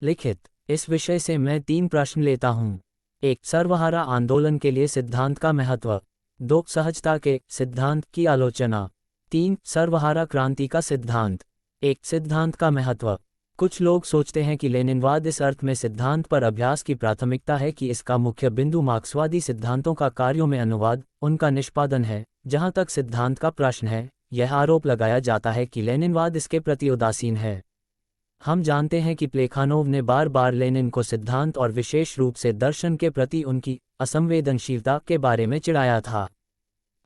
लिखित। इस विषय से मैं 3 प्रश्न लेता हूँ। 1. सर्वहारा आंदोलन के लिए सिद्धांत का महत्व। 2. सहजता के सिद्धांत की आलोचना। 3. सर्वहारा क्रांति का सिद्धांत। 1. सिद्धांत का महत्व। कुछ लोग सोचते हैं कि लेनिनवाद इस अर्थ में सिद्धांत पर अभ्यास की प्राथमिकता है कि इसका मुख्य बिंदु मार्क्सवादी सिद्धांतों का कार्यों में अनुवाद, उनका निष्पादन है। जहाँ तक सिद्धांत का प्रश्न है, यह आरोप लगाया जाता है कि लेनिनवाद इसके प्रति उदासीन है। हम जानते हैं कि प्लेखानोव ने बार बार लेनिन को सिद्धांत और विशेष रूप से दर्शन के प्रति उनकी असंवेदनशीलता के बारे में चिढ़ाया था।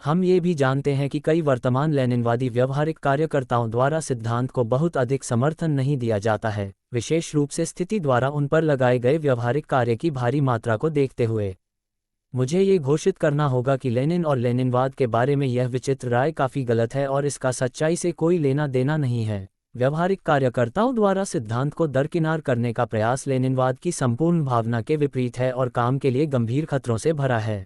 हम ये भी जानते हैं कि कई वर्तमान लेनिनवादी व्यवहारिक कार्यकर्ताओं द्वारा सिद्धांत को बहुत अधिक समर्थन नहीं दिया जाता है, विशेष रूप से स्थिति द्वारा उन पर लगाए गए व्यवहारिक कार्य की भारी मात्रा को देखते हुए। मुझे ये घोषित करना होगा कि लेनिन और लेनिनवाद के बारे में यह विचित्र राय काफ़ी गलत है और इसका सच्चाई से कोई लेना देना नहीं है। व्यवहारिक कार्यकर्ताओं द्वारा सिद्धांत को दरकिनार करने का प्रयास लेनिनवाद की संपूर्ण भावना के विपरीत है और काम के लिए गंभीर खतरों से भरा है।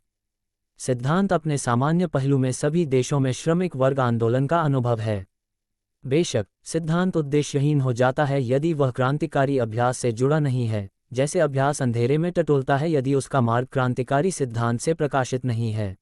सिद्धांत अपने सामान्य पहलू में सभी देशों में श्रमिक वर्ग आंदोलन का अनुभव है। बेशक, सिद्धांत उद्देश्यहीन हो जाता है यदि वह क्रांतिकारी अभ्यास से जुड़ा नहीं है, जैसे अभ्यास अंधेरे में टटोलता है यदि उसका मार्ग क्रांतिकारी सिद्धांत से प्रकाशित नहीं है।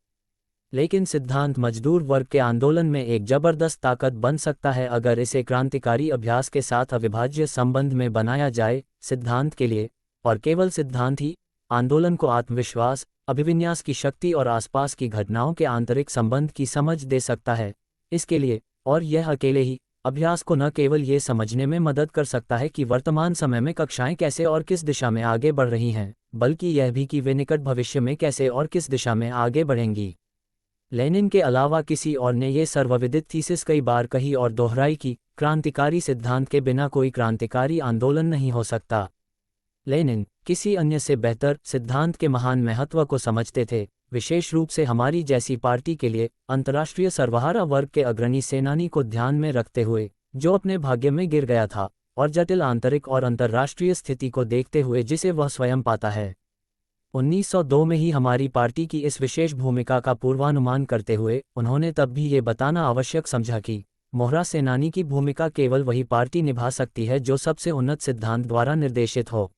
लेकिन सिद्धांत मजदूर वर्ग के आंदोलन में एक जबरदस्त ताकत बन सकता है अगर इसे क्रांतिकारी अभ्यास के साथ अविभाज्य संबंध में बनाया जाए। सिद्धांत के लिए, और केवल सिद्धांत ही, आंदोलन को आत्मविश्वास, अभिविन्यास की शक्ति और आसपास की घटनाओं के आंतरिक संबंध की समझ दे सकता है। इसके लिए, और यह अकेले ही, अभ्यास को न केवल ये समझने में मदद कर सकता है कि वर्तमान समय में कक्षाएं कैसे और किस दिशा में आगे बढ़ रही हैं, बल्कि यह भी कि वे निकट भविष्य में कैसे और किस दिशा में आगे बढ़ेंगी। लेनिन के अलावा किसी और ने यह सर्वविदित थीसिस कई बार कही और दोहराई कि क्रांतिकारी सिद्धांत के बिना कोई क्रांतिकारी आंदोलन नहीं हो सकता। लेनिन किसी अन्य से बेहतर सिद्धांत के महान महत्व को समझते थे, विशेष रूप से हमारी जैसी पार्टी के लिए अंतर्राष्ट्रीय सर्वहारा वर्ग के अग्रणी सेनानी को ध्यान में रखते हुए, जो अपने भाग्य में गिर गया था, और जटिल आंतरिक और अंतर्राष्ट्रीय स्थिति को देखते हुए जिसे वह स्वयं पाता है। 1902 में ही हमारी पार्टी की इस विशेष भूमिका का पूर्वानुमान करते हुए उन्होंने तब भी ये बताना आवश्यक समझा कि मोहरा सेनानी की भूमिका केवल वही पार्टी निभा सकती है जो सबसे उन्नत सिद्धांत द्वारा निर्देशित हो।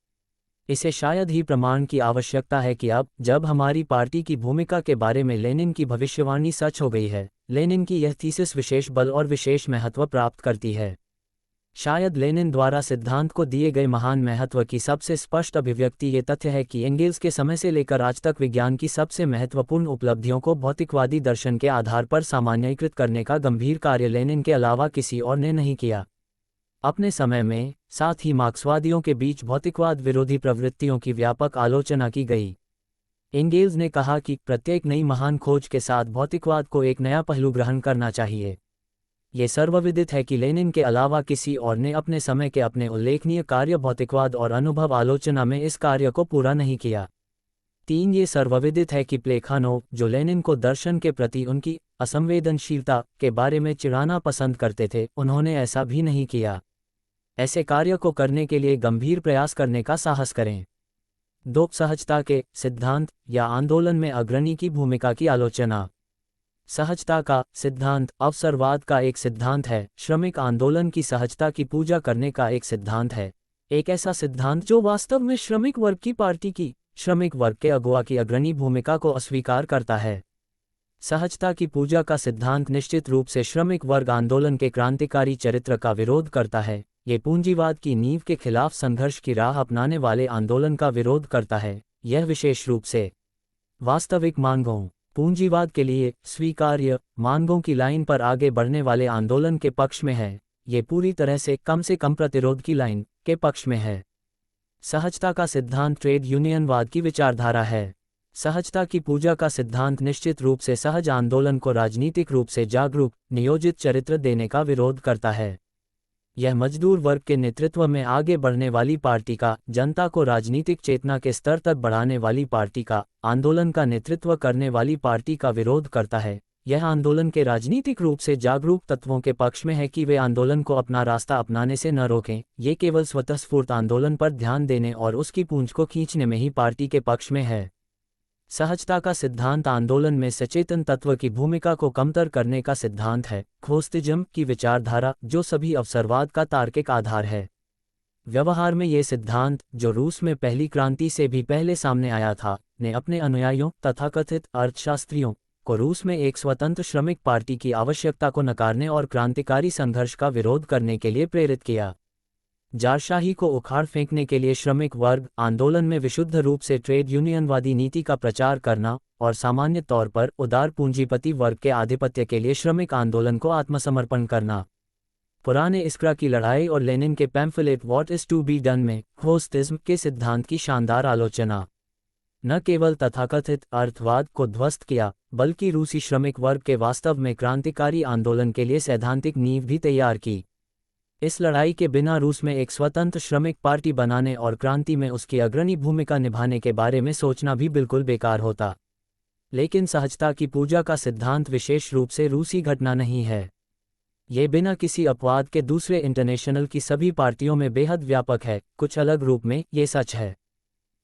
इसे शायद ही प्रमाण की आवश्यकता है कि अब, जब हमारी पार्टी की भूमिका के बारे में लेनिन की भविष्यवाणी सच हो गई है, लेनिन की यह थीसिस विशेष बल और विशेष महत्व प्राप्त करती है। शायद लेनिन द्वारा सिद्धांत को दिए गए महान महत्व की सबसे स्पष्ट अभिव्यक्ति ये तथ्य है कि एंगेल्स के समय से लेकर आज तक विज्ञान की सबसे महत्वपूर्ण उपलब्धियों को भौतिकवादी दर्शन के आधार पर सामान्यीकृत करने का गंभीर कार्य लेनिन के अलावा किसी और ने नहीं किया। अपने समय में, साथ ही मार्क्सवादियों के बीच भौतिकवाद विरोधी प्रवृत्तियों की व्यापक आलोचना की गई। एंगेल्स ने कहा कि प्रत्येक नई महान खोज के साथ भौतिकवाद को एक नया पहलू ग्रहण करना चाहिए। ये सर्वविदित है कि लेनिन के अलावा किसी और ने अपने समय के अपने उल्लेखनीय कार्य भौतिकवाद और अनुभव आलोचना में इस कार्य को पूरा नहीं किया। 3. ये सर्वविदित है कि प्लेखानोव, जो लेनिन को दर्शन के प्रति उनकी असंवेदनशीलता के बारे में चिढ़ाना पसंद करते थे, उन्होंने ऐसा भी नहीं किया। ऐसे कार्य को करने के लिए गंभीर प्रयास करने का साहस करें। 2. सहजता के सिद्धांत या आंदोलन में अग्रणी की भूमिका की आलोचना। सहजता का सिद्धांत अवसरवाद का एक सिद्धांत है, श्रमिक आंदोलन की सहजता की पूजा करने का एक सिद्धांत है, एक ऐसा सिद्धांत जो वास्तव में श्रमिक वर्ग की पार्टी की, श्रमिक वर्ग के अगुवा की अग्रणी भूमिका को अस्वीकार करता है। सहजता की पूजा का सिद्धांत निश्चित रूप से श्रमिक वर्ग आंदोलन के क्रांतिकारी चरित्र का विरोध करता है। ये पूंजीवाद की नींव के खिलाफ संघर्ष की राह अपनाने वाले आंदोलन का विरोध करता है। यह विशेष रूप से वास्तविक मांगों, पूंजीवाद के लिए स्वीकार्य मांगों की लाइन पर आगे बढ़ने वाले आंदोलन के पक्ष में है। ये पूरी तरह से कम प्रतिरोध की लाइन के पक्ष में है। सहजता का सिद्धांत ट्रेड यूनियनवाद की विचारधारा है। सहजता की पूजा का सिद्धांत निश्चित रूप से सहज आंदोलन को राजनीतिक रूप से जागरूक, नियोजित चरित्र देने का विरोध करता है। यह मजदूर वर्ग के नेतृत्व में आगे बढ़ने वाली पार्टी का, जनता को राजनीतिक चेतना के स्तर तक बढ़ाने वाली पार्टी का, आंदोलन का नेतृत्व करने वाली पार्टी का विरोध करता है। यह आंदोलन के राजनीतिक रूप से जागरूक तत्वों के पक्ष में है कि वे आंदोलन को अपना रास्ता अपनाने से न रोकें। ये केवल स्वतःस्फूर्त आंदोलन पर ध्यान देने और उसकी पूंछ को खींचने में ही पार्टी के पक्ष में है। सहजता का सिद्धांत आंदोलन में सचेतन तत्व की भूमिका को कमतर करने का सिद्धांत है। खोस्तिज्म की विचारधारा, जो सभी अवसरवाद का तार्किक आधार है। व्यवहार में ये सिद्धांत, जो रूस में पहली क्रांति से भी पहले सामने आया था, ने अपने अनुयायियों तथाकथित अर्थशास्त्रियों को रूस में एक स्वतंत्र श्रमिक पार्टी की आवश्यकता को नकारने और क्रांतिकारी संघर्ष का विरोध करने के लिए प्रेरित किया। जारशाही को उखाड़ फेंकने के लिए श्रमिक वर्ग आंदोलन में विशुद्ध रूप से ट्रेड यूनियनवादी नीति का प्रचार करना और सामान्य तौर पर उदार पूंजीपति वर्ग के आधिपत्य के लिए श्रमिक आंदोलन को आत्मसमर्पण करना। पुराने इस्क्रा की लड़ाई और लेनिन के pamphlet what is to be done में खोस्तिज्म के सिद्धांत की शानदार आलोचना न केवल तथाकथित अर्थवाद को ध्वस्त किया, बल्कि रूसी श्रमिक वर्ग के वास्तव में क्रांतिकारी आंदोलन के लिए सैद्धांतिक नींव भी तैयार की। इस लड़ाई के बिना रूस में एक स्वतंत्र श्रमिक पार्टी बनाने और क्रांति में उसकी अग्रणी भूमिका निभाने के बारे में सोचना भी बिल्कुल बेकार होता। लेकिन सहजता की पूजा का सिद्धांत विशेष रूप से रूसी घटना नहीं है। ये बिना किसी अपवाद के दूसरे इंटरनेशनल की सभी पार्टियों में बेहद व्यापक है। कुछ अलग रूप में ये सच है।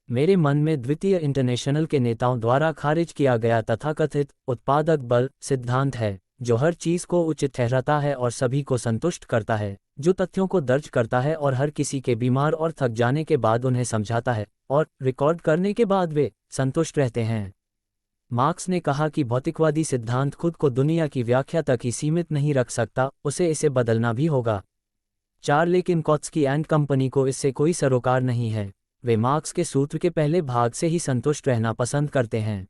मेरे मन में द्वितीय इंटरनेशनल के नेताओं द्वारा खारिज किया गया तथाकथित उत्पादक बल सिद्धांत है, जो हर चीज को उचित ठहराता है और सभी को संतुष्ट करता है, जो तथ्यों को दर्ज करता है और हर किसी के बीमार और थक जाने के बाद उन्हें समझाता है, और रिकॉर्ड करने के बाद वे संतुष्ट रहते हैं। मार्क्स ने कहा कि भौतिकवादी सिद्धांत खुद को दुनिया की व्याख्या तक ही सीमित नहीं रख सकता, उसे इसे बदलना भी होगा। लेकिन कौत्स्की एंड कंपनी को इससे कोई सरोकार नहीं है। वे मार्क्स के सूत्र के पहले भाग से ही संतुष्ट रहना पसंद करते हैं।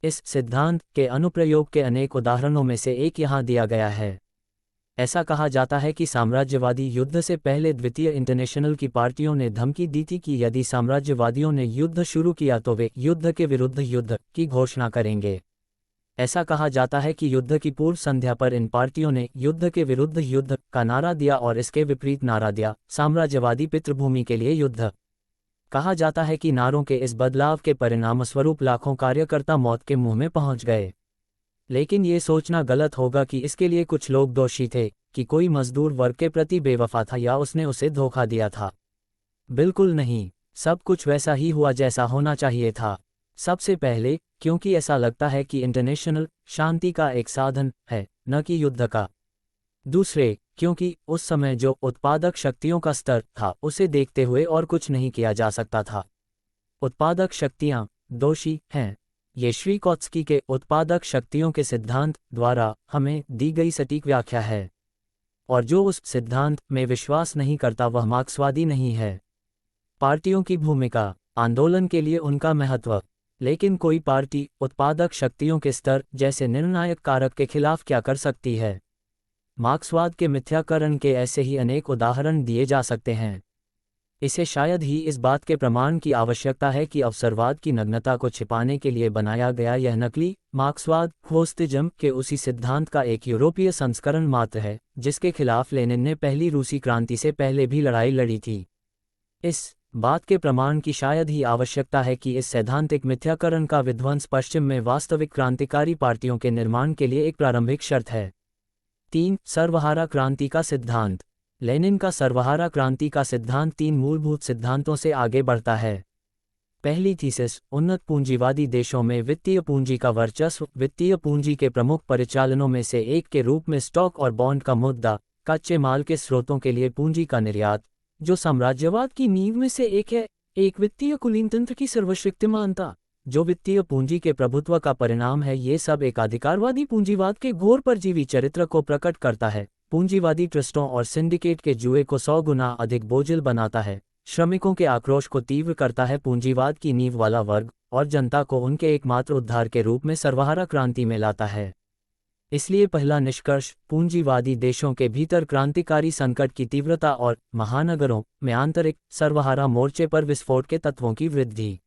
इस सिद्धांत के अनुप्रयोग के अनेक उदाहरणों में से एक यहाँ दिया गया है। ऐसा कहा जाता है कि साम्राज्यवादी युद्ध से पहले द्वितीय इंटरनेशनल की पार्टियों ने धमकी दी थी कि यदि साम्राज्यवादियों ने युद्ध शुरू किया तो वे युद्ध के विरुद्ध युद्ध की घोषणा करेंगे। ऐसा कहा जाता है कि युद्ध की पूर्व संध्या पर इन पार्टियों ने युद्ध के विरुद्ध युद्ध का नारा दिया और इसके विपरीत नारा दिया, साम्राज्यवादी पितृभूमि के लिए युद्ध। कहा जाता है कि नारों के इस बदलाव के परिणामस्वरूप लाखों कार्यकर्ता मौत के मुंह में पहुंच गए। लेकिन ये सोचना गलत होगा कि इसके लिए कुछ लोग दोषी थे, कि कोई मजदूर वर्ग के प्रति बेवफा था या उसने उसे धोखा दिया था। बिल्कुल नहीं, सब कुछ वैसा ही हुआ जैसा होना चाहिए था। सबसे पहले, क्योंकि ऐसा लगता है कि इंटरनेशनल शांति का एक साधन है, न कि युद्ध का। दूसरे, क्योंकि उस समय जो उत्पादक शक्तियों का स्तर था उसे देखते हुए और कुछ नहीं किया जा सकता था। उत्पादक शक्तियां दोषी हैं। ये श्री कौत्स्की के उत्पादक शक्तियों के सिद्धांत द्वारा हमें दी गई सटीक व्याख्या है, और जो उस सिद्धांत में विश्वास नहीं करता वह मार्क्सवादी नहीं है। पार्टियों की भूमिका, आंदोलन के लिए उनका महत्व। लेकिन कोई पार्टी उत्पादक शक्तियों के स्तर जैसे निर्णायक कारक के खिलाफ क्या कर सकती है? मार्क्सवाद के मिथ्याकरण के ऐसे ही अनेक उदाहरण दिए जा सकते हैं। इसे शायद ही इस बात के प्रमाण की आवश्यकता है कि अवसरवाद की नग्नता को छिपाने के लिए बनाया गया यह नकली मार्क्सवाद खोस्तिज्म के उसी सिद्धांत का एक यूरोपीय संस्करण मात्र है, जिसके खिलाफ लेनिन ने पहली रूसी क्रांति से पहले भी लड़ाई लड़ी थी। इस बात के प्रमाण की शायद ही आवश्यकता है कि इस सैद्धांतिक मिथ्याकरण का विध्वंस पश्चिम में वास्तविक क्रांतिकारी पार्टियों के निर्माण के लिए एक प्रारंभिक शर्त है। 3. सर्वहारा क्रांति का सिद्धांत। लेनिन का सर्वहारा क्रांति का सिद्धांत 3 मूलभूत सिद्धांतों से आगे बढ़ता है। पहली थीसिस, उन्नत पूंजीवादी देशों में वित्तीय पूंजी का वर्चस्व वित्तीय पूंजी के प्रमुख परिचालनों में से एक के रूप में स्टॉक और बॉन्ड का मुद्दा, कच्चे माल के स्रोतों के लिए पूंजी का निर्यात, जो साम्राज्यवाद की नींव में से एक है, एक वित्तीय कुलीनतंत्र की सर्वशक्तिमानता, जो वित्तीय पूंजी के प्रभुत्व का परिणाम है। ये सब एक अधिकारवादी पूंजीवाद के घोर परजीवी चरित्र को प्रकट करता है। पूंजीवादी ट्रस्टों और सिंडिकेट के जुए को 100 गुना अधिक बोझिल बनाता है, श्रमिकों के आक्रोश को तीव्र करता है, पूंजीवाद की नींव वाला वर्ग और जनता को उनके एकमात्र उद्धार के रूप में सर्वहारा क्रांति में लाता है। इसलिए पहला निष्कर्ष, पूंजीवादी देशों के भीतर क्रांतिकारी संकट की तीव्रता और महानगरों में आंतरिक सर्वहारा मोर्चे पर विस्फोट के तत्वों की वृद्धि।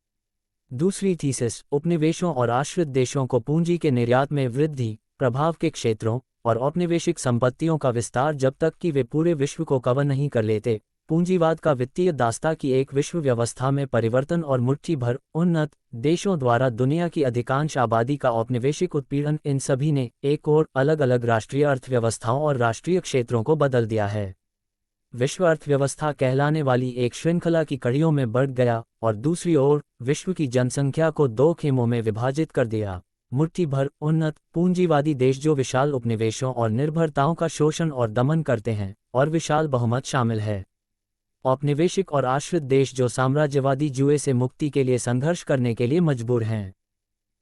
दूसरी थीसिस, उपनिवेशों और आश्रित देशों को पूंजी के निर्यात में वृद्धि, प्रभाव के क्षेत्रों और औपनिवेशिक संपत्तियों का विस्तार जब तक कि वे पूरे विश्व को कवर नहीं कर लेते, पूंजीवाद का वित्तीय दास्ता की एक विश्व व्यवस्था में परिवर्तन और मुट्ठी भर उन्नत देशों द्वारा दुनिया की अधिकांश आबादी का औपनिवेशिक उत्पीड़न, इन सभी ने एक और अलग अलग राष्ट्रीय अर्थव्यवस्थाओं और राष्ट्रीय क्षेत्रों को बदल दिया है। विश्व अर्थव्यवस्था कहलाने वाली एक श्रृंखला की कड़ियों में बढ़ गया और दूसरी ओर विश्व की जनसंख्या को 2 खेमों में विभाजित कर दिया। मुट्ठी भर उन्नत पूंजीवादी देश जो विशाल उपनिवेशों और निर्भरताओं का शोषण और दमन करते हैं, और विशाल बहुमत शामिल है। औपनिवेशिक और आश्रित देश जो साम्राज्यवादी जुए से मुक्ति के लिए संघर्ष करने के लिए मजबूर हैं।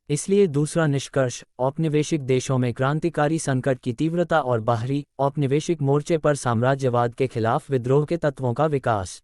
इसलिए दूसरा निष्कर्ष, औपनिवेशिक देशों में क्रांतिकारी संकट की तीव्रता और बाहरी औपनिवेशिक मोर्चे पर साम्राज्यवाद के खिलाफ विद्रोह के तत्वों का विकास।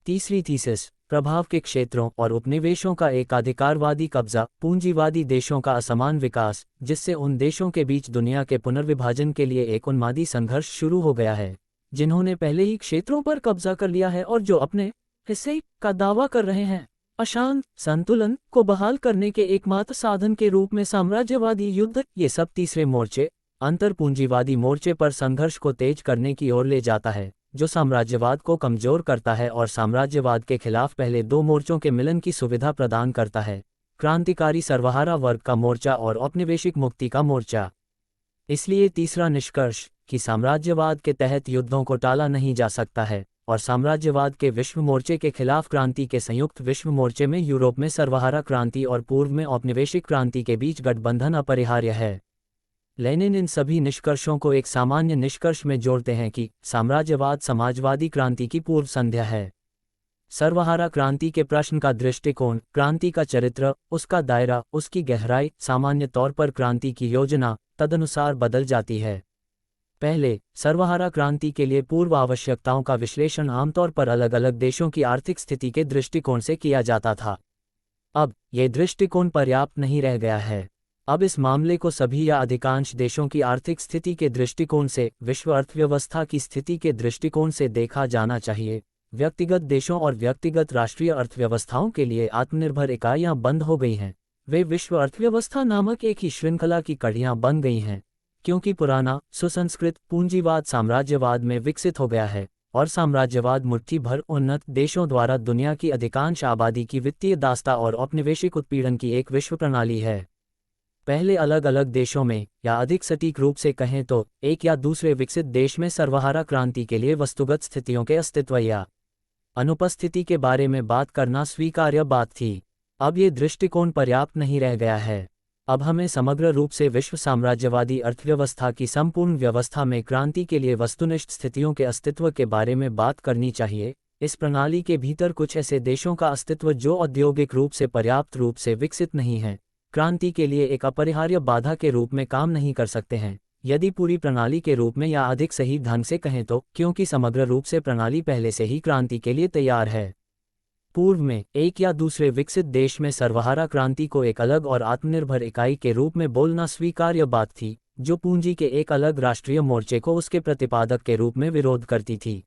तीसरी थीसिस, प्रभाव के क्षेत्रों और उपनिवेशों का एकाधिकारवादी कब्जा, पूंजीवादी देशों का असमान विकास, जिससे उन देशों के बीच दुनिया के पुनर्विभाजन के लिए एक उन्मादी संघर्ष शुरू हो गया है, जिन्होंने पहले ही क्षेत्रों पर कब्जा कर लिया है और जो अपने हिस्से का दावा कर रहे हैं। अशांत संतुलन को बहाल करने के एकमात्र साधन के रूप में साम्राज्यवादी युद्ध, ये सब तीसरे मोर्चे, अंतर पूंजीवादी मोर्चे पर संघर्ष को तेज करने की ओर ले जाता है, जो साम्राज्यवाद को कमजोर करता है और साम्राज्यवाद के खिलाफ पहले दो मोर्चों के मिलन की सुविधा प्रदान करता है, क्रांतिकारी सर्वहारा वर्ग का मोर्चा और औपनिवेशिक मुक्ति का मोर्चा। इसलिए तीसरा निष्कर्ष कि साम्राज्यवाद के तहत युद्धों को टाला नहीं जा सकता है और साम्राज्यवाद के विश्व मोर्चे के खिलाफ क्रांति के संयुक्त विश्व मोर्चे में यूरोप में सर्वहारा क्रांति और पूर्व में औपनिवेशिक क्रांति के बीच गठबंधन अपरिहार्य है। लेनिन इन सभी निष्कर्षों को एक सामान्य निष्कर्ष में जोड़ते हैं कि साम्राज्यवाद समाजवादी क्रांति की पूर्व संध्या है। सर्वहारा क्रांति के प्रश्न का दृष्टिकोण, क्रांति का चरित्र, उसका दायरा, उसकी गहराई, सामान्य तौर पर क्रांति की योजना तदनुसार बदल जाती है। पहले सर्वहारा क्रांति के लिए पूर्व आवश्यकताओं का विश्लेषण आमतौर पर अलग अलग देशों की आर्थिक स्थिति के दृष्टिकोण से किया जाता था। अब यह दृष्टिकोण पर्याप्त नहीं रह गया है। अब इस मामले को सभी या अधिकांश देशों की आर्थिक स्थिति के दृष्टिकोण से, विश्व अर्थव्यवस्था की स्थिति के दृष्टिकोण से देखा जाना चाहिए। व्यक्तिगत देशों और व्यक्तिगत राष्ट्रीय अर्थव्यवस्थाओं के लिए आत्मनिर्भर इकाइयां बंद हो गई हैं। वे विश्व अर्थव्यवस्था नामक एक ही श्रृंखला की कड़ियां बन गई हैं, क्योंकि पुराना सुसंस्कृत पूंजीवाद साम्राज्यवाद में विकसित हो गया है और साम्राज्यवाद मुट्ठी भर उन्नत देशों द्वारा दुनिया की अधिकांश आबादी की वित्तीय दास्ता और औपनिवेशिक उत्पीड़न की एक विश्व प्रणाली है। पहले अलग अलग देशों में, या अधिक सटीक रूप से कहें तो एक या दूसरे विकसित देश में सर्वहारा क्रांति के लिए वस्तुगत स्थितियों के अस्तित्व या अनुपस्थिति के बारे में बात करना स्वीकार्य बात थी। अब ये दृष्टिकोण पर्याप्त नहीं रह गया है। अब हमें समग्र रूप से विश्व साम्राज्यवादी अर्थव्यवस्था की संपूर्ण व्यवस्था में क्रांति के लिए वस्तुनिष्ठ स्थितियों के अस्तित्व के बारे में बात करनी चाहिए। इस प्रणाली के भीतर कुछ ऐसे देशों का अस्तित्व जो औद्योगिक रूप से पर्याप्त रूप से विकसित नहीं हैं, क्रांति के लिए एक अपरिहार्य बाधा के रूप में काम नहीं कर सकते हैं, यदि पूरी प्रणाली के रूप में या अधिक सही ढंग से कहें तो, क्योंकि समग्र रूप से प्रणाली पहले से ही क्रांति के लिए तैयार है। पूर्व में एक या दूसरे विकसित देश में सर्वहारा क्रांति को एक अलग और आत्मनिर्भर इकाई के रूप में बोलना स्वीकार्य बात थी, जो पूंजी के एक अलग राष्ट्रीय मोर्चे को उसके प्रतिपादक के रूप में विरोध करती थी।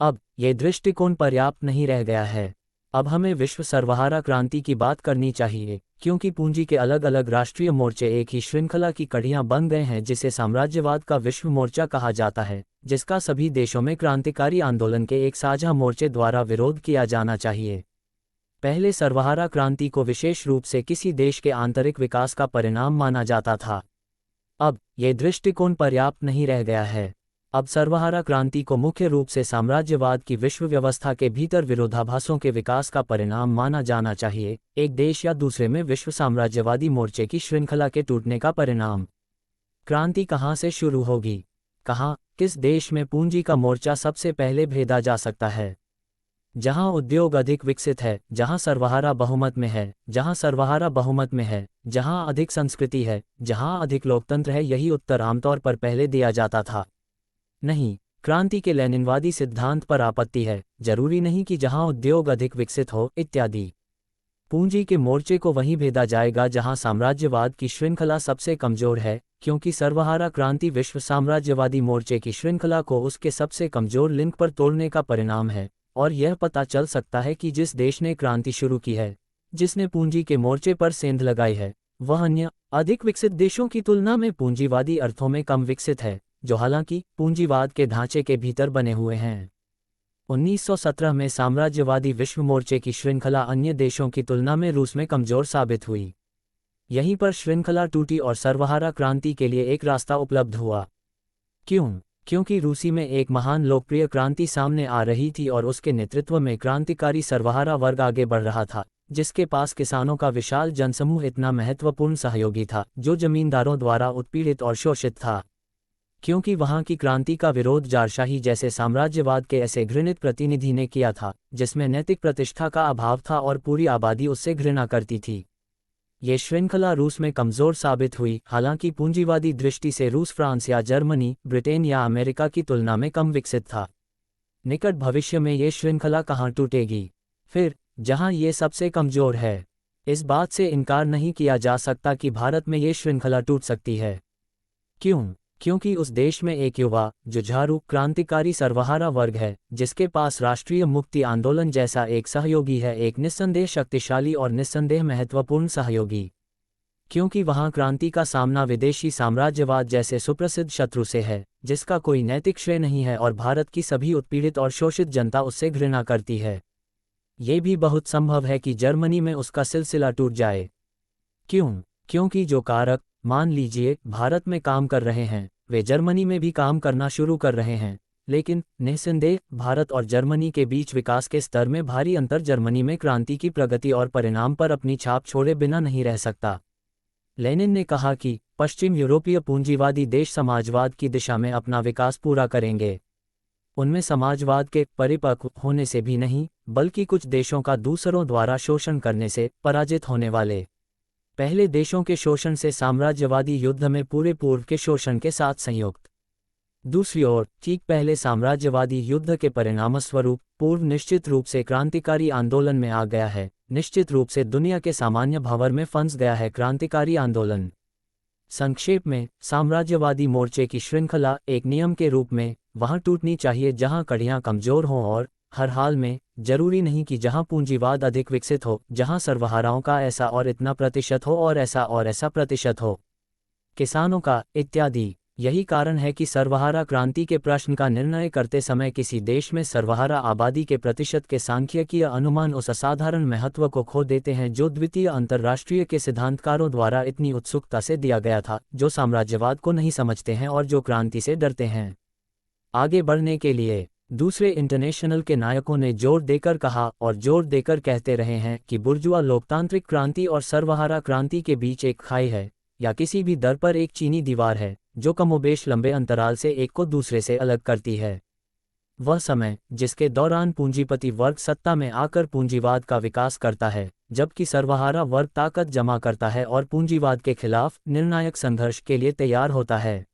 अब यह दृष्टिकोण पर्याप्त नहीं रह गया है। अब हमें विश्व सर्वहारा क्रांति की बात करनी चाहिए, क्योंकि पूंजी के अलग अलग राष्ट्रीय मोर्चे एक ही श्रृंखला की कड़ियां बन गए हैं, जिसे साम्राज्यवाद का विश्व मोर्चा कहा जाता है, जिसका सभी देशों में क्रांतिकारी आंदोलन के एक साझा मोर्चे द्वारा विरोध किया जाना चाहिए। पहले सर्वहारा क्रांति को विशेष रूप से किसी देश के आंतरिक विकास का परिणाम माना जाता था। अब यह दृष्टिकोण पर्याप्त नहीं रह गया है। अब सर्वहारा क्रांति को मुख्य रूप से साम्राज्यवाद की विश्व व्यवस्था के भीतर विरोधाभासों के विकास का परिणाम माना जाना चाहिए, एक देश या दूसरे में विश्व साम्राज्यवादी मोर्चे की श्रृंखला के टूटने का परिणाम। क्रांति कहाँ से शुरू होगी? कहाँ, किस देश में पूंजी का मोर्चा सबसे पहले भेदा जा सकता है? जहां उद्योग अधिक विकसित है, जहां सर्वहारा बहुमत में है, जहां सर्वहारा बहुमत में है, जहां अधिक संस्कृति है, जहां अधिक लोकतंत्र है। यही उत्तर आमतौर पर पहले दिया जाता था। नहीं, क्रांति के लेनिनवादी सिद्धांत पर आपत्ति है, जरूरी नहीं कि जहां उद्योग अधिक विकसित हो इत्यादि। पूंजी के मोर्चे को वहीं भेदा जाएगा जहां साम्राज्यवाद की श्रृंखला सबसे कमजोर है, क्योंकि सर्वहारा क्रांति विश्व साम्राज्यवादी मोर्चे की श्रृंखला को उसके सबसे कमजोर लिंक पर तोड़ने का परिणाम है। और यह पता चल सकता है कि जिस देश ने क्रांति शुरू की है, जिसने पूंजी के मोर्चे पर सेंध लगाई है, वह अन्य अधिक विकसित देशों की तुलना में पूंजीवादी अर्थों में कम विकसित है, जो हालांकि पूंजीवाद के ढांचे के भीतर बने हुए हैं। 1917 में साम्राज्यवादी विश्व मोर्चे की श्रृंखला अन्य देशों की तुलना में रूस में कमजोर साबित हुई। यहीं पर श्रृंखला टूटी और सर्वहारा क्रांति के लिए एक रास्ता उपलब्ध हुआ। क्यों? क्योंकि रूसी में एक महान लोकप्रिय क्रांति सामने आ रही थी और उसके नेतृत्व में क्रांतिकारी सर्वहारा वर्ग आगे बढ़ रहा था, जिसके पास किसानों का विशाल जनसमूह इतना महत्वपूर्ण सहयोगी था, जो जमींदारों द्वारा उत्पीड़ित और शोषित था। क्योंकि वहाँ की क्रांति का विरोध जारशाही जैसे साम्राज्यवाद के ऐसे घृणित प्रतिनिधि ने किया था, जिसमें नैतिक प्रतिष्ठा का अभाव था और पूरी आबादी उससे घृणा करती थी। ये श्रृंखला रूस में कमज़ोर साबित हुई, हालांकि पूंजीवादी दृष्टि से रूस फ्रांस या जर्मनी, ब्रिटेन या अमेरिका की तुलना में कम विकसित था। निकट भविष्य में ये श्रृंखला कहाँ टूटेगी? फिर, जहाँ ये सबसे कमज़ोर है। इस बात से इनकार नहीं किया जा सकता कि भारत में ये श्रृंखला टूट सकती है। क्यों? क्योंकि उस देश में एक युवा, जुझारू, क्रांतिकारी सर्वहारा वर्ग है, जिसके पास राष्ट्रीय मुक्ति आंदोलन जैसा एक सहयोगी है, एक निस्संदेह शक्तिशाली और निस्संदेह महत्वपूर्ण सहयोगी। क्योंकि वहाँ क्रांति का सामना विदेशी साम्राज्यवाद जैसे सुप्रसिद्ध शत्रु से है, जिसका कोई नैतिक श्रेय नहीं है, और भारत की सभी उत्पीड़ित और शोषित जनता उससे घृणा करती है। ये भी बहुत संभव है कि जर्मनी में उसका सिलसिला टूट जाए। क्यों? क्योंकि जो कारक, मान लीजिए, भारत में काम कर रहे हैं, वे जर्मनी में भी काम करना शुरू कर रहे हैं। लेकिन निस्संदेह भारत और जर्मनी के बीच विकास के स्तर में भारी अंतर जर्मनी में क्रांति की प्रगति और परिणाम पर अपनी छाप छोड़े बिना नहीं रह सकता। लेनिन ने कहा कि पश्चिम यूरोपीय पूंजीवादी देश समाजवाद की दिशा में अपना विकास पूरा करेंगे। उनमें समाजवाद के परिपक्व होने से भी नहीं, बल्कि कुछ देशों का दूसरों द्वारा शोषण करने से पराजित होने वाले पहले देशों के शोषण से साम्राज्यवादी युद्ध में पूरे पूर्व के शोषण के साथ संयुक्त। दूसरी ओर, ठीक पहले साम्राज्यवादी युद्ध के परिणामस्वरूप पूर्व निश्चित रूप से क्रांतिकारी आंदोलन में आ गया है, निश्चित रूप से दुनिया के सामान्य भंवर में फंस गया है क्रांतिकारी आंदोलन। संक्षेप में, साम्राज्यवादी मोर्चे की श्रृंखला एक नियम के रूप में वहां टूटनी चाहिए जहां कड़ियां कमजोर हों, और हर हाल में जरूरी नहीं कि जहां पूंजीवाद अधिक विकसित हो, जहां सर्वहाराओं का ऐसा और इतना प्रतिशत हो और ऐसा प्रतिशत हो, किसानों का इत्यादि। यही कारण है कि सर्वहारा क्रांति के प्रश्न का निर्णय करते समय किसी देश में सर्वहारा आबादी के प्रतिशत के सांख्यिकीय अनुमान उस असाधारण महत्व को खो देते हैं जो द्वितीय अंतर्राष्ट्रीय के सिद्धांतकारों द्वारा इतनी उत्सुकता से दिया गया था, जो साम्राज्यवाद को नहीं समझते हैं और जो क्रांति से डरते हैं। आगे बढ़ने के लिए दूसरे इंटरनेशनल के नायकों ने जोर देकर कहा और जोर देकर कहते रहे हैं कि बुर्जुआ लोकतांत्रिक क्रांति और सर्वहारा क्रांति के बीच एक खाई है, या किसी भी दर पर एक चीनी दीवार है, जो कमोबेश लंबे अंतराल से एक को दूसरे से अलग करती है। वह समय जिसके दौरान पूंजीपति वर्ग सत्ता में आकर पूंजीवाद का विकास करता है, जबकि सर्वहारा वर्ग ताकत जमा करता है और पूंजीवाद के खिलाफ निर्णायक संघर्ष के लिए तैयार होता है।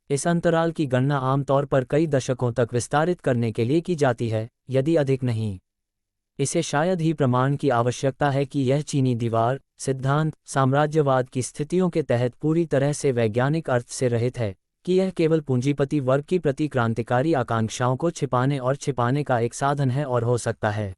इस अंतराल की गणना आमतौर पर कई दशकों तक विस्तारित करने के लिए की जाती है, यदि अधिक नहीं। इसे शायद ही प्रमाण की आवश्यकता है कि यह चीनी दीवार सिद्धांत साम्राज्यवाद की स्थितियों के तहत पूरी तरह से वैज्ञानिक अर्थ से रहित है, कि यह केवल पूंजीपति वर्ग की प्रति क्रांतिकारी आकांक्षाओं को छिपाने का एक साधन है और हो सकता है।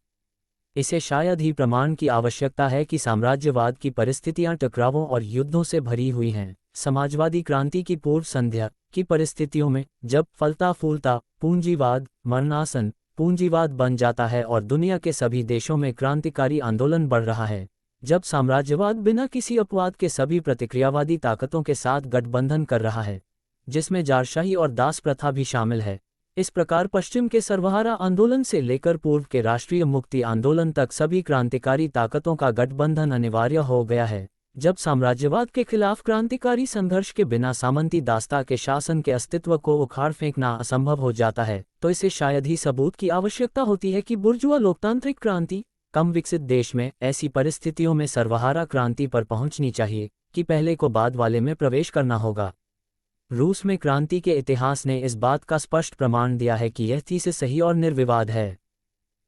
इसे शायद ही प्रमाण की आवश्यकता है कि साम्राज्यवाद की परिस्थितियां टकरावों और युद्धों से भरी हुई हैं। समाजवादी क्रांति की पूर्व संध्या की परिस्थितियों में, जब फलता फूलता पूंजीवाद मरणासन पूंजीवाद बन जाता है और दुनिया के सभी देशों में क्रांतिकारी आंदोलन बढ़ रहा है, जब साम्राज्यवाद बिना किसी अपवाद के सभी प्रतिक्रियावादी ताकतों के साथ गठबंधन कर रहा है, जिसमें जारशाही और दास प्रथा भी शामिल है, इस प्रकार पश्चिम के सर्वहारा आंदोलन से लेकर पूर्व के राष्ट्रीय मुक्ति आंदोलन तक सभी क्रांतिकारी ताकतों का गठबंधन अनिवार्य हो गया है। जब साम्राज्यवाद के खिलाफ क्रांतिकारी संघर्ष के बिना सामंती दास्ता के शासन के अस्तित्व को उखाड़ फेंकना असंभव हो जाता है, तो इसे शायद ही सबूत की आवश्यकता होती है कि बुर्जुआ लोकतांत्रिक क्रांति कम विकसित देश में ऐसी परिस्थितियों में सर्वहारा क्रांति पर पहुंचनी चाहिए कि पहले को बाद वाले में प्रवेश करना होगा। रूस में क्रांति के इतिहास ने इस बात का स्पष्ट प्रमाण दिया है कि यह थीसिस सही और निर्विवाद है।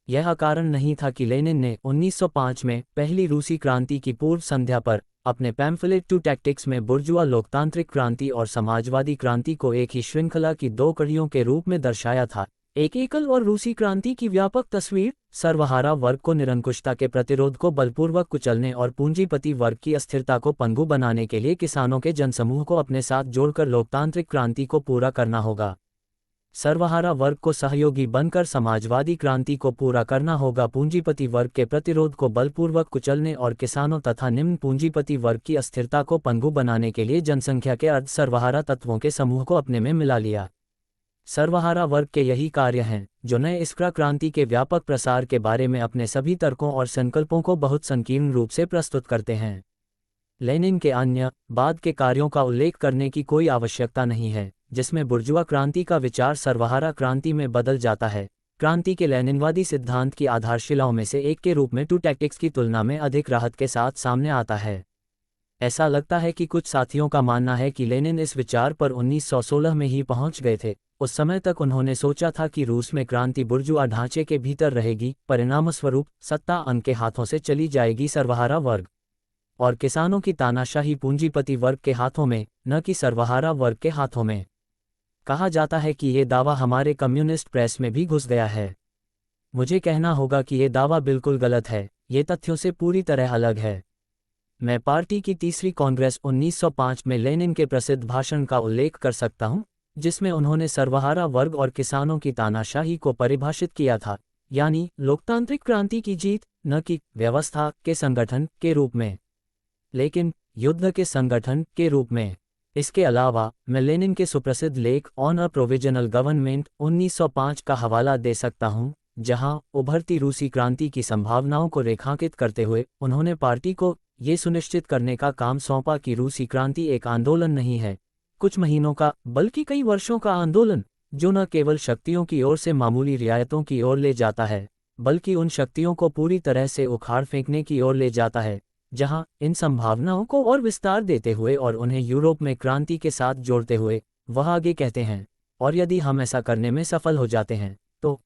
यह अकारण नहीं था कि लेनिन ने 1905 में पहली रूसी क्रांति की पूर्व संध्या पर अपने पैम्फलेट टू टैक्टिक्स में बुर्जुआ लोकतांत्रिक क्रांति और समाजवादी क्रांति को एक ही श्रृंखला की दो कड़ियों के रूप में दर्शाया था। एक एकल और रूसी क्रांति की व्यापक तस्वीर सर्वहारा वर्ग को निरंकुशता के प्रतिरोध को बलपूर्वक कुचलने और पूंजीपति वर्ग की अस्थिरता को पनगु बनाने के लिए किसानों के जनसमूह को अपने साथ जोड़कर लोकतांत्रिक क्रांति को पूरा करना होगा। सर्वहारा वर्ग को सहयोगी बनकर समाजवादी क्रांति को पूरा करना होगा। पूंजीपति वर्ग के प्रतिरोध को बलपूर्वक कुचलने और किसानों तथा निम्न पूंजीपति वर्ग की अस्थिरता को पनगु बनाने के लिए जनसंख्या के अर्ध सर्वहारा तत्वों के समूह को अपने में मिला लिया। सर्वहारा वर्ग के यही कार्य हैं जो नए इस्क्रा क्रांति के व्यापक प्रसार के बारे में अपने सभी तर्कों और संकल्पों को बहुत संकीर्ण रूप से प्रस्तुत करते हैं। लेनिन के अन्य बाद के कार्यों का उल्लेख करने की कोई आवश्यकता नहीं है, जिसमें बुर्जुआ क्रांति का विचार सर्वहारा क्रांति में बदल जाता है। क्रांति के लेनिनवादी सिद्धांत की आधारशिलाओं में से एक के रूप में टू टैक्टिक्स की तुलना में अधिक राहत के साथ सामने आता है। ऐसा लगता है कि कुछ साथियों का मानना है कि लेनिन इस विचार पर 1916 में ही पहुंच गए थे। उस समय तक उन्होंने सोचा था कि रूस में क्रांति बुर्जुआ ढांचे के भीतर रहेगी, परिणामस्वरूप सत्ता उनके हाथों से चली जाएगी सर्वहारा वर्ग और किसानों की तानाशाही पूंजीपति वर्ग के हाथों में, न कि सर्वहारा वर्ग के हाथों में। कहा जाता है कि ये दावा हमारे कम्युनिस्ट प्रेस में भी घुस गया है। मुझे कहना होगा कि ये दावा बिल्कुल गलत है, ये तथ्यों से पूरी तरह अलग है। मैं पार्टी की तीसरी कांग्रेस 1905 में लेनिन के प्रसिद्ध भाषण का उल्लेख कर सकता हूं, जिसमें उन्होंने सर्वहारा वर्ग और किसानों की तानाशाही को परिभाषित किया था, यानी लोकतांत्रिक क्रांति की जीत, न कि व्यवस्था के संगठन के रूप में, लेकिन युद्ध के संगठन के रूप में। इसके अलावा मैं लेनिन के सुप्रसिद्ध लेख ऑन अ प्रोविजनल गवर्नमेंट 1905 का हवाला दे सकता हूं, जहां उभरती रूसी क्रांति की संभावनाओं को रेखांकित करते हुए उन्होंने पार्टी को ये सुनिश्चित करने का काम सौंपा कि रूसी क्रांति एक आंदोलन नहीं है, कुछ महीनों का, बल्कि कई वर्षों का आंदोलन, जो न केवल शक्तियों की ओर से मामूली रियायतों की ओर ले जाता है, बल्कि उन शक्तियों को पूरी तरह से उखाड़ फेंकने की ओर ले जाता है, जहां इन संभावनाओं को और विस्तार देते हुए और उन्हें यूरोप में क्रांति के साथ जोड़ते हुए वह आगे कहते हैं, और यदि हम ऐसा करने में सफल हो जाते हैं तो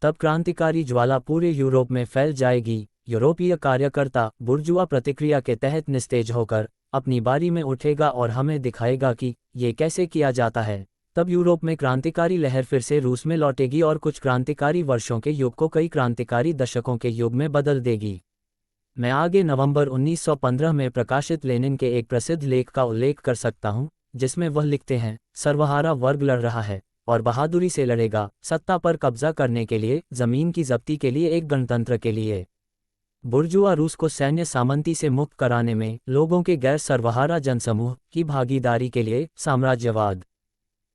तब क्रांतिकारी ज्वाला पूरे यूरोप में फैल जाएगी। यूरोपीय कार्यकर्ता बुर्जुआ प्रतिक्रिया के तहत निस्तेज होकर अपनी बारी में उठेगा और हमें दिखाएगा कि ये कैसे किया जाता है। तब यूरोप में क्रांतिकारी लहर फिर से रूस में लौटेगी और कुछ क्रांतिकारी वर्षों के युग को कई क्रांतिकारी दशकों के युग में बदल देगी। मैं आगे नवंबर 1915 में प्रकाशित लेनिन के एक प्रसिद्ध लेख का उल्लेख कर सकता हूं, जिसमें वह लिखते हैं, सर्वहारा वर्ग लड़ रहा है और बहादुरी से लड़ेगा, सत्ता पर कब्जा करने के लिए, जमीन की जब्ती के लिए, एक गणतंत्र के लिए। बुर्जुआ रूस को सैन्य सामंती से मुक्त कराने में लोगों के गैर सर्वहारा जनसमूह की भागीदारी के लिए, साम्राज्यवाद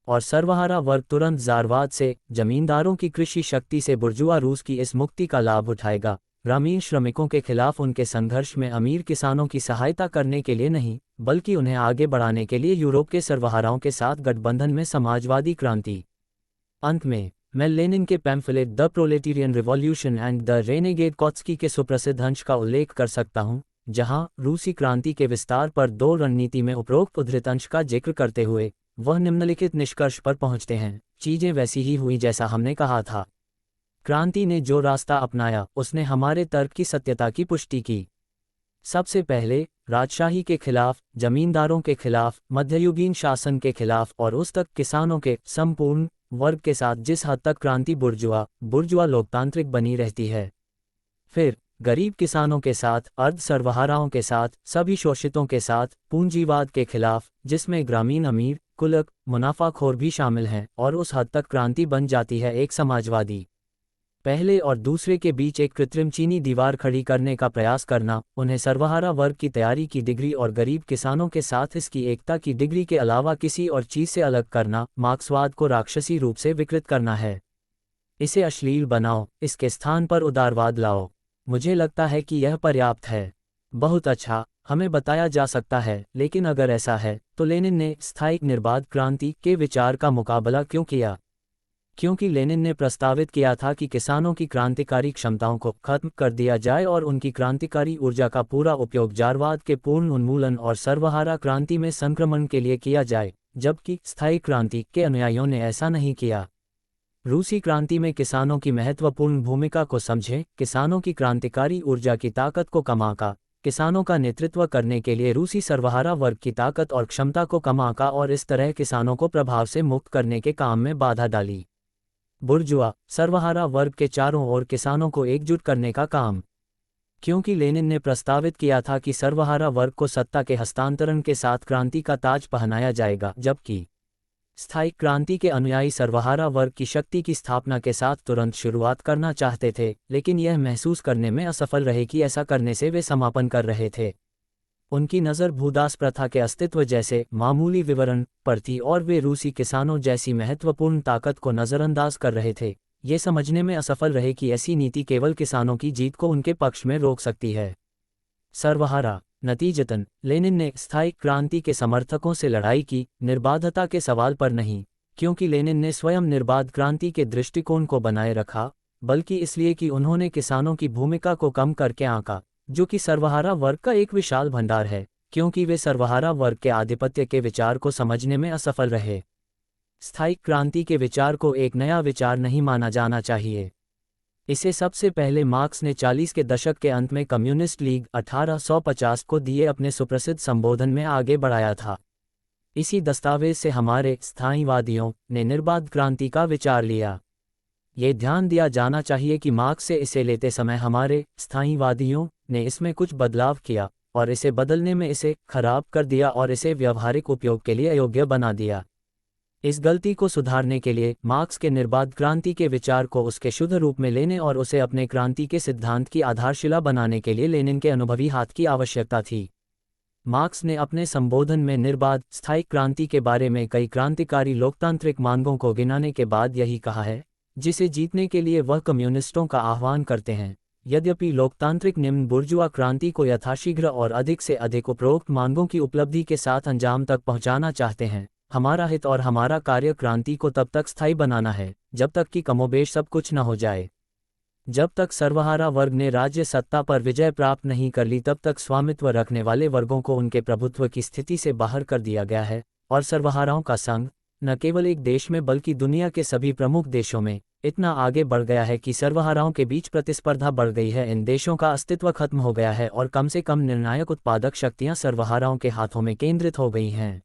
और सर्वहारा वर्ग तुरंत ज़ारवाद से, जमींदारों की कृषि शक्ति से बुर्जुआ रूस की इस मुक्ति का लाभ उठाएगा। ग्रामीण श्रमिकों के खिलाफ उनके संघर्ष में अमीर किसानों की सहायता करने के लिए नहीं, बल्कि उन्हें आगे बढ़ाने के लिए यूरोप के सर्वहाराओं के साथ गठबंधन में समाजवादी क्रांति। अंत में मैं लेनिन के pamphlet the proletarian revolution and the renegade Kautsky के सुप्रसिद्ध अंश का उल्लेख कर सकता हूं, जहां रूसी क्रांति के विस्तार पर दो रणनीति में उपरोक्त उद्धृत अंश का जिक्र करते हुए वह निम्नलिखित निष्कर्ष पर पहुंचते हैं, चीजें वैसी ही हुई जैसा हमने कहा था। क्रांति ने जो रास्ता अपनाया उसने हमारे तर्क की सत्यता की पुष्टि की। सबसे पहले राजशाही के खिलाफ, जमींदारों के खिलाफ, मध्ययुगीन शासन के खिलाफ और उस तक किसानों के संपूर्ण वर्ग के साथ जिस हद तक क्रांति बुर्जुआ लोकतांत्रिक बनी रहती है। फिर गरीब किसानों के साथ, अर्ध सर्वहाराओं के साथ, सभी शोषितों के साथ, पूंजीवाद के खिलाफ, जिसमें ग्रामीण अमीर, कुलक, मुनाफाखोर भी शामिल हैं, और उस हद तक क्रांति बन जाती है एक समाजवादी। पहले और दूसरे के बीच एक कृत्रिम चीनी दीवार खड़ी करने का प्रयास करना, उन्हें सर्वहारा वर्ग की तैयारी की डिग्री और गरीब किसानों के साथ इसकी एकता की डिग्री के अलावा किसी और चीज से अलग करना, मार्क्सवाद को राक्षसी रूप से विकृत करना है। इसे अश्लील बनाओ, इसके स्थान पर उदारवाद लाओ। मुझे लगता है कि यह पर्याप्त है। बहुत अच्छा, हमें बताया जा सकता है, लेकिन अगर ऐसा है तो लेनिन ने स्थायी निर्बाध क्रांति के विचार का मुकाबला क्यों किया? क्योंकि लेनिन ने प्रस्तावित किया था कि किसानों की क्रांतिकारी क्षमताओं को खत्म कर दिया जाए और उनकी क्रांतिकारी ऊर्जा का पूरा उपयोग जारवाद के पूर्ण उन्मूलन और सर्वहारा क्रांति में संक्रमण के लिए किया जाए, जबकि स्थायी क्रांति के अनुयायियों ने ऐसा नहीं किया। रूसी क्रांति में किसानों की महत्वपूर्ण भूमिका को समझें, किसानों की क्रांतिकारी ऊर्जा की ताकत को कमाका, किसानों का नेतृत्व करने के लिए रूसी सर्वहारा वर्ग की ताकत और क्षमता को कमाका और इस तरह किसानों को प्रभाव से मुक्त करने के काम में बाधा डाली। बुर्जुआ सर्वहारा वर्ग के चारों ओर किसानों को एकजुट करने का काम। क्योंकि लेनिन ने प्रस्तावित किया था कि सर्वहारा वर्ग को सत्ता के हस्तांतरण के साथ क्रांति का ताज पहनाया जाएगा, जबकि स्थायी क्रांति के अनुयायी सर्वहारा वर्ग की शक्ति की स्थापना के साथ तुरंत शुरुआत करना चाहते थे, लेकिन यह महसूस करने में असफल रहे कि ऐसा करने से वे समापन कर रहे थे। उनकी नज़र भूदास प्रथा के अस्तित्व जैसे मामूली विवरण पर थी और वे रूसी किसानों जैसी महत्वपूर्ण ताकत को नज़रअंदाज कर रहे थे। ये समझने में असफल रहे कि ऐसी नीति केवल किसानों की जीत को उनके पक्ष में रोक सकती है। सर्वहारा नतीजतन लेनिन ने स्थायी क्रांति के समर्थकों से लड़ाई की, निर्बाधता के सवाल पर नहीं, क्योंकि लेनिन ने स्वयं निर्बाध क्रांति के दृष्टिकोण को बनाए रखा, बल्कि इसलिए कि उन्होंने किसानों की भूमिका को कम करके आंका, जो कि सर्वहारा वर्ग का एक विशाल भंडार है, क्योंकि वे सर्वहारा वर्ग के आधिपत्य के विचार को समझने में असफल रहे। स्थायी क्रांति के विचार को एक नया विचार नहीं माना जाना चाहिए। इसे सबसे पहले मार्क्स ने 40 के दशक के अंत में कम्युनिस्ट लीग 1850 को दिए अपने सुप्रसिद्ध संबोधन में आगे बढ़ाया था। इसी दस्तावेज से हमारे स्थायीवादियों ने निर्बाध क्रांति का विचार लिया। ये ध्यान दिया जाना चाहिए कि मार्क्स से इसे लेते समय हमारे स्थायीवादियों ने इसमें कुछ बदलाव किया और इसे बदलने में इसे खराब कर दिया और इसे व्यावहारिक उपयोग के लिए अयोग्य बना दिया। इस गलती को सुधारने के लिए मार्क्स के निर्बाध क्रांति के विचार को उसके शुद्ध रूप में लेने और उसे अपने क्रांति के सिद्धांत की आधारशिला बनाने के लिए लेनिन के अनुभवी हाथ की आवश्यकता थी। मार्क्स ने अपने संबोधन में निर्बाध स्थायी क्रांति के बारे में कई क्रांतिकारी लोकतांत्रिक मांगों को गिनाने के बाद यही कहा है, जिसे जीतने के लिए वह कम्युनिस्टों का आह्वान करते हैं। यद्यपि लोकतांत्रिक निम्न बुर्जुआ क्रांति को यथाशीघ्र और अधिक से अधिक उपरोक्त मांगों की उपलब्धि के साथ अंजाम तक पहुंचाना चाहते हैं, हमारा हित और हमारा कार्य क्रांति को तब तक स्थायी बनाना है जब तक कि कमोबेश सब कुछ न हो जाए। जब तक सर्वहारा वर्ग ने राज्य सत्ता पर विजय प्राप्त नहीं कर ली, तब तक स्वामित्व रखने वाले वर्गों को उनके प्रभुत्व की स्थिति से बाहर कर दिया गया है, और सर्वहाराओं का संघ न केवल एक देश में बल्कि दुनिया के सभी प्रमुख देशों में इतना आगे बढ़ गया है कि सर्वहाराओं के बीच प्रतिस्पर्धा बढ़ गई है। इन देशों का अस्तित्व खत्म हो गया है और कम से कम निर्णायक उत्पादक शक्तियां सर्वहाराओं के हाथों में केंद्रित हो गई हैं।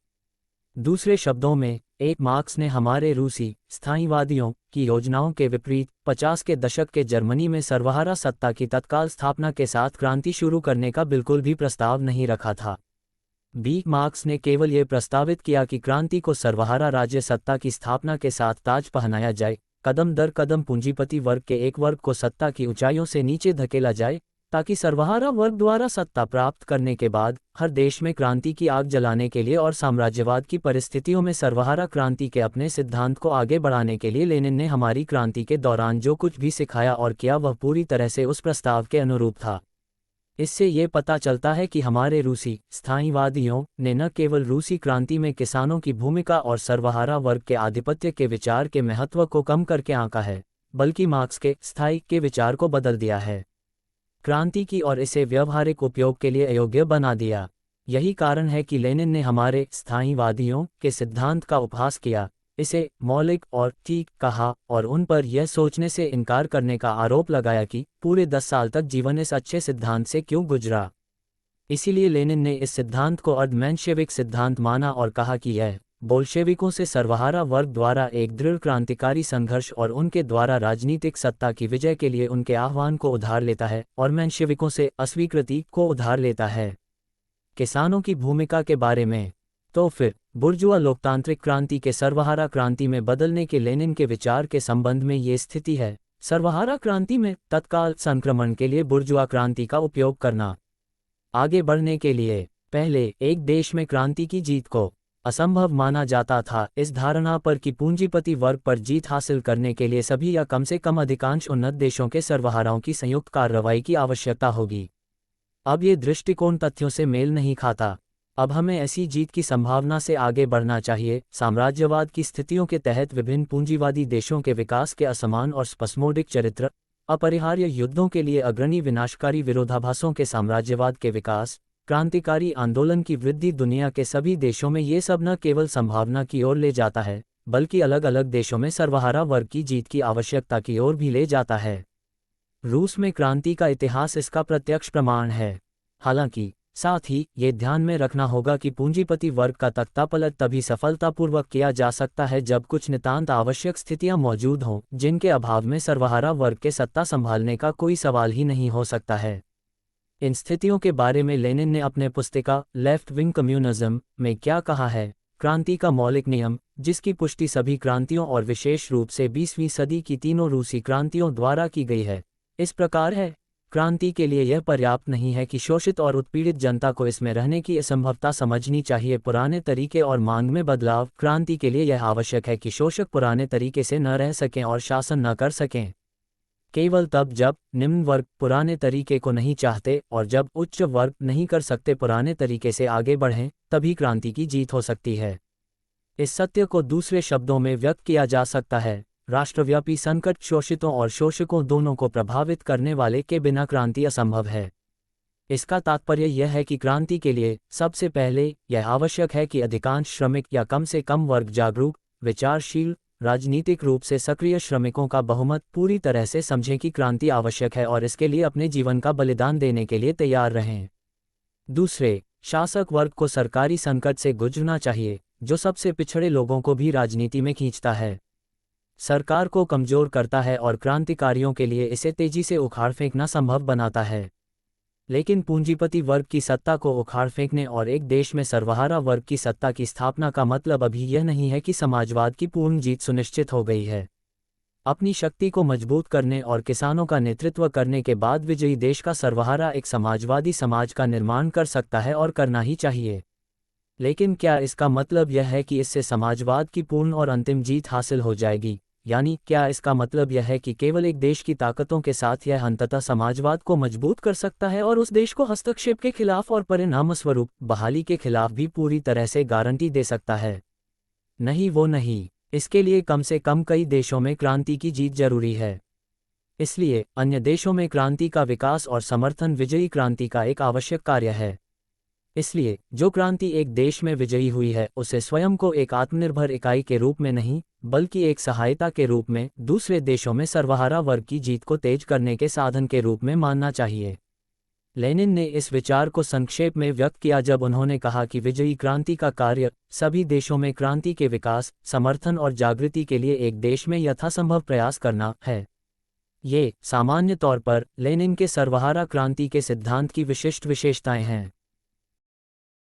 दूसरे शब्दों में, एक मार्क्स ने हमारे रूसी स्थायीवादियों की योजनाओं के विपरीत 50 के दशक के जर्मनी में सर्वहारा सत्ता की तत्काल स्थापना के साथ क्रांति शुरू करने का बिल्कुल भी प्रस्ताव नहीं रखा था। मार्क्स ने केवल ये प्रस्तावित किया कि क्रांति को सर्वहारा राज्य सत्ता की स्थापना के साथ ताज पहनाया जाए, कदम दर कदम पूंजीपति वर्ग के एक वर्ग को सत्ता की ऊंचाइयों से नीचे धकेला जाए, ताकि सर्वहारा वर्ग द्वारा सत्ता प्राप्त करने के बाद हर देश में क्रांति की आग जलाने के लिए और साम्राज्यवाद की परिस्थितियों में सर्वहारा क्रांति के अपने सिद्धांत को आगे बढ़ाने के लिए लेनिन ने हमारी क्रांति के दौरान जो कुछ भी सिखाया और किया वह पूरी तरह से उस प्रस्ताव के अनुरूप था। इससे ये पता चलता है कि हमारे रूसी स्थायीवादियों ने न केवल रूसी क्रांति में किसानों की भूमिका और सर्वहारा वर्ग के आधिपत्य के विचार के महत्व को कम करके आंका है, बल्कि मार्क्स के स्थायी के विचार को बदल दिया है, क्रांति की और इसे व्यावहारिक उपयोग के लिए अयोग्य बना दिया। यही कारण है कि लेनिन ने हमारे स्थायीवादियों के सिद्धांत का उपहास किया, इसे मौलिक और ठीक कहा और उन पर यह सोचने से इनकार करने का आरोप लगाया कि पूरे 10 साल तक जीवन इस अच्छे सिद्धांत से क्यों गुजरा। इसीलिए लेनिन ने इस सिद्धांत को अर्धमेंशेविक सिद्धांत माना और कहा कि यह बोल्शेविकों से सर्वहारा वर्ग द्वारा एक दृढ़ क्रांतिकारी संघर्ष और उनके द्वारा राजनीतिक सत्ता की विजय के लिए उनके आह्वान को उधार लेता है और मेंशेविकों से अस्वीकृति को उधार लेता है। किसानों की भूमिका के बारे में, तो फिर बुर्जुआ लोकतांत्रिक क्रांति के सर्वहारा क्रांति में बदलने के लेनिन के विचार के संबंध में ये स्थिति है। सर्वहारा क्रांति में तत्काल संक्रमण के लिए बुर्जुआ क्रांति का उपयोग करना। आगे बढ़ने के लिए पहले एक देश में क्रांति की जीत को असंभव माना जाता था, इस धारणा पर कि पूंजीपति वर्ग पर जीत हासिल करने के लिए सभी या कम से कम अधिकांश उन्नत देशों के सर्वहाराओं की संयुक्त कार्रवाई की आवश्यकता होगी। अब ये दृष्टिकोण तथ्यों से मेल नहीं खाता। अब हमें ऐसी जीत की संभावना से आगे बढ़ना चाहिए। साम्राज्यवाद की स्थितियों के तहत विभिन्न पूंजीवादी देशों के विकास के असमान और स्पस्मोडिक चरित्र, अपरिहार्य युद्धों के लिए अग्रणी विनाशकारी विरोधाभासों के साम्राज्यवाद के विकास, क्रांतिकारी आंदोलन की वृद्धि दुनिया के सभी देशों में ये सब न केवल संभावना की ओर ले जाता है, बल्कि अलग अलग देशों में सर्वहारा वर्ग की जीत की आवश्यकता की ओर भी ले जाता है। रूस में क्रांति का इतिहास इसका प्रत्यक्ष प्रमाण है। हालांकि साथ ही ये ध्यान में रखना होगा कि पूंजीपति वर्ग का तख्तापलट तभी सफलतापूर्वक किया जा सकता है जब कुछ नितांत आवश्यक स्थितियां मौजूद हों, जिनके अभाव में सर्वहारा वर्ग के सत्ता संभालने का कोई सवाल ही नहीं हो सकता है। इन स्थितियों के बारे में लेनिन ने अपने पुस्तिका लेफ्ट विंग कम्युनिज्म में क्या कहा है? क्रांति का मौलिक नियम, जिसकी पुष्टि सभी क्रांतियों और विशेष रूप से 20वीं सदी की तीनों रूसी क्रांतियों द्वारा की गई है, इस प्रकार है। क्रांति के लिए यह पर्याप्त नहीं है कि शोषित और उत्पीड़ित जनता को इसमें रहने की असंभवता समझनी चाहिए। पुराने तरीके और मांग में बदलाव। क्रांति के लिए यह आवश्यक है कि शोषक पुराने तरीके से न रह सकें और शासन न कर सकें। केवल तब जब निम्न वर्ग पुराने तरीके को नहीं चाहते और जब उच्च वर्ग नहीं कर सकते पुराने तरीके से आगे बढ़ें, तभी क्रांति की जीत हो सकती है। इस सत्य को दूसरे शब्दों में व्यक्त किया जा सकता है, राष्ट्रव्यापी संकट शोषितों और शोषकों दोनों को प्रभावित करने वाले के बिना क्रांति असंभव है। इसका तात्पर्य यह है कि क्रांति के लिए सबसे पहले यह आवश्यक है कि अधिकांश श्रमिक या कम से कम वर्ग जागरूक, विचारशील, राजनीतिक रूप से सक्रिय श्रमिकों का बहुमत पूरी तरह से समझें कि क्रांति आवश्यक है और इसके लिए अपने जीवन का बलिदान देने के लिए तैयार रहें। दूसरे, शासक वर्ग को सरकारी संकट से गुजरना चाहिए, जो सबसे पिछड़े लोगों को भी राजनीति में खींचता है, सरकार को कमजोर करता है और क्रांतिकारियों के लिए इसे तेजी से उखाड़ फेंकना संभव बनाता है। लेकिन पूंजीपति वर्ग की सत्ता को उखाड़ फेंकने और एक देश में सर्वहारा वर्ग की सत्ता की स्थापना का मतलब अभी यह नहीं है कि समाजवाद की पूर्ण जीत सुनिश्चित हो गई है। अपनी शक्ति को मजबूत करने और किसानों का नेतृत्व करने के बाद विजयी देश का सर्वहारा एक समाजवादी समाज का निर्माण कर सकता है और करना ही चाहिए। लेकिन क्या इसका मतलब यह है कि इससे समाजवाद की पूर्ण और अंतिम जीत हासिल हो जाएगी? यानी क्या इसका मतलब यह है कि केवल एक देश की ताकतों के साथ यह अंततः समाजवाद को मजबूत कर सकता है और उस देश को हस्तक्षेप के खिलाफ और परिणामस्वरूप बहाली के खिलाफ भी पूरी तरह से गारंटी दे सकता है? नहीं, वो नहीं। इसके लिए कम से कम कई देशों में क्रांति की जीत जरूरी है। इसलिए अन्य देशों में क्रांति का विकास और समर्थन विजयी क्रांति का एक आवश्यक कार्य है। इसलिए जो क्रांति एक देश में विजयी हुई है उसे स्वयं को एक आत्मनिर्भर इकाई के रूप में नहीं, बल्कि एक सहायता के रूप में दूसरे देशों में सर्वहारा वर्ग की जीत को तेज करने के साधन के रूप में मानना चाहिए। लेनिन ने इस विचार को संक्षेप में व्यक्त किया जब उन्होंने कहा कि विजयी क्रांति का कार्य सभी देशों में क्रांति के विकास, समर्थन और जागृति के लिए एक देश में यथासंभव प्रयास करना है। ये सामान्य तौर पर लेनिन के सर्वहारा क्रांति के सिद्धांत की विशिष्ट विशेषताएं हैं।